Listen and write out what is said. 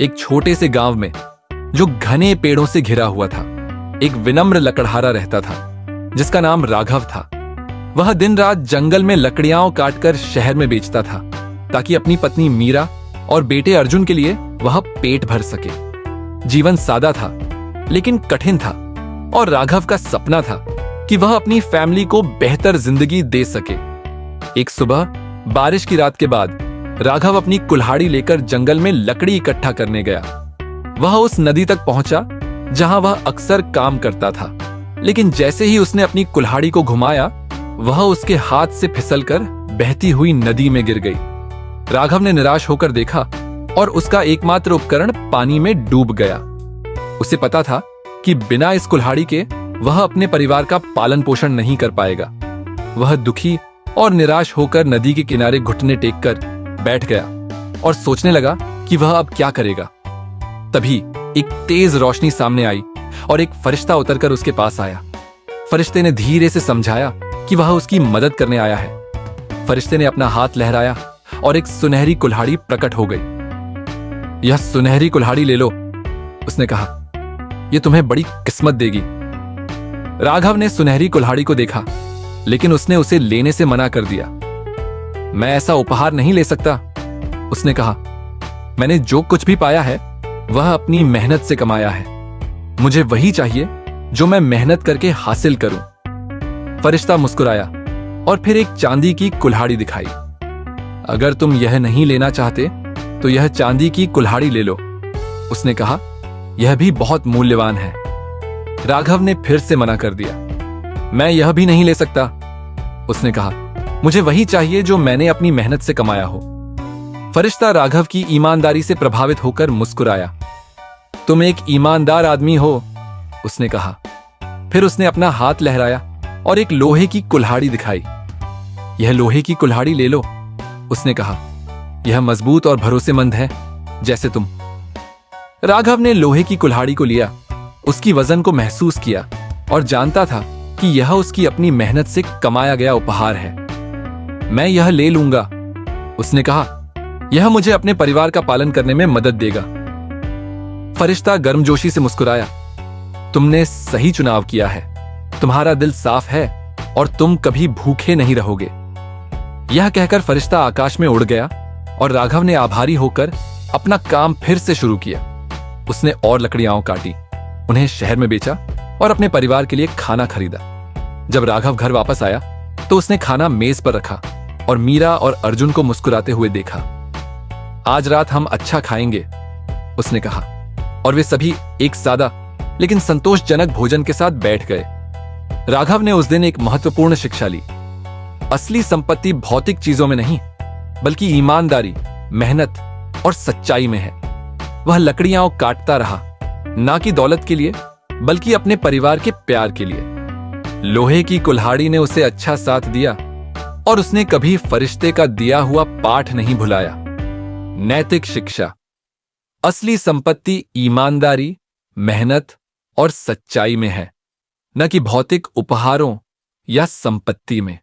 एक छोटे से गांव में, जो घने पेड़ों से घिरा हुआ था, एक विनम्र लकड़हारा रहता था जिसका नाम राघव था। वह दिन रात जंगल में लकड़ियां काटकर शहर में बेचता था ताकि अपनी पत्नी मीरा और बेटे अर्जुन के लिए वह पेट भर सके। जीवन सादा था लेकिन कठिन था और राघव का सपना था कि वह अपनी फैमिली को बेहतर जिंदगी दे सके। एक सुबह बारिश की रात के बाद राघव अपनी कुल्हाड़ी लेकर जंगल में लकड़ी इकट्ठा करने गया। वह उस नदी तक पहुंचा जहां वह अक्सर काम करता था, लेकिन जैसे ही उसने अपनी कुल्हाड़ी को घुमाया, वह उसके हाथ से फिसलकर बहती हुई नदी में गिर गई। राघव ने निराश होकर देखा और उसका एकमात्र उपकरण पानी में डूब गया। उसे पता था कि बिना इस कुल्हाड़ी के वह अपने परिवार का पालन पोषण नहीं कर पाएगा। वह दुखी और निराश होकर नदी के किनारे घुटने टेककर बैठ गया और सोचने लगा कि वह अब क्या करेगा। तभी एक तेज रोशनी सामने आई और एक फरिश्ता उतरकर उसके पास आया। फरिश्ते ने धीरे से समझाया कि वह उसकी मदद करने आया है। फरिश्ते ने अपना हाथ लहराया और एक सुनहरी कुल्हाड़ी प्रकट हो गई। यह सुनहरी कुल्हाड़ी ले लो, उसने कहा, यह तुम्हें बड़ी किस्मत देगी। राघव ने सुनहरी कुल्हाड़ी को देखा, लेकिन उसने उसे लेने से मना कर दिया। मैं ऐसा उपहार नहीं ले सकता, उसने कहा। मैंने जो कुछ भी पाया है वह अपनी मेहनत से कमाया है। मुझे वही चाहिए जो मैं मेहनत करके हासिल करूं। फरिश्ता मुस्कुराया और फिर एक चांदी की कुल्हाड़ी दिखाई। अगर तुम यह नहीं लेना चाहते तो यह चांदी की कुल्हाड़ी ले लो, उसने कहा। यह भी बहुत मूल्यवान है। राघव ने फिर से मना कर दिया। मैं यह भी नहीं ले सकता, उसने कहा। मुझे वही चाहिए जो मैंने अपनी मेहनत से कमाया हो। फरिश्ता राघव की ईमानदारी से प्रभावित होकर मुस्कुराया। तुम एक ईमानदार आदमी हो, उसने कहा। फिर उसने अपना हाथ लहराया और एक लोहे की कुल्हाड़ी दिखाई। यह लोहे की कुल्हाड़ी ले लो, उसने कहा। यह मजबूत और भरोसेमंद है, जैसे तुम। राघव ने लोहे की कुल्हाड़ी को लिया, उसकी वजन को महसूस किया और जानता था कि यह उसकी अपनी मेहनत से कमाया गया उपहार है। मैं यह ले लूंगा, उसने कहा। यह मुझे अपने परिवार का पालन करने में मदद देगा। फरिश्ता गर्मजोशी से मुस्कुराया। तुमने सही चुनाव किया है। तुम्हारा दिल साफ है और तुम कभी भूखे नहीं रहोगे। यह कहकर फरिश्ता आकाश में उड़ गया और राघव ने आभारी होकर अपना काम फिर से शुरू किया। उसने और लकड़ियां काटी, उन्हें शहर में बेचा और अपने परिवार के लिए खाना खरीदा। जब राघव घर वापस आया तो उसने खाना मेज पर रखा और मीरा और अर्जुन को मुस्कुराते हुए देखा। आज रात हम अच्छा खाएंगे, उसने कहा, और वे सभी एक सादा लेकिन संतोषजनक भोजन के साथ बैठ गए। राघव ने उस दिन एक महत्वपूर्ण शिक्षा ली। असली संपत्ति भौतिक चीजों में नहीं, बल्कि ईमानदारी, मेहनत और सच्चाई में है। वह लकड़ियां काटता रहा, ना कि दौलत के लिए, बल्कि अपने परिवार के प्यार के लिए। लोहे की कुल्हाड़ी ने उसे अच्छा साथ दिया और उसने कभी फरिश्ते का दिया हुआ पाठ नहीं भुलाया। नैतिक शिक्षा। असली संपत्ति ईमानदारी, मेहनत और सच्चाई में है, न कि भौतिक उपहारों या संपत्ति में।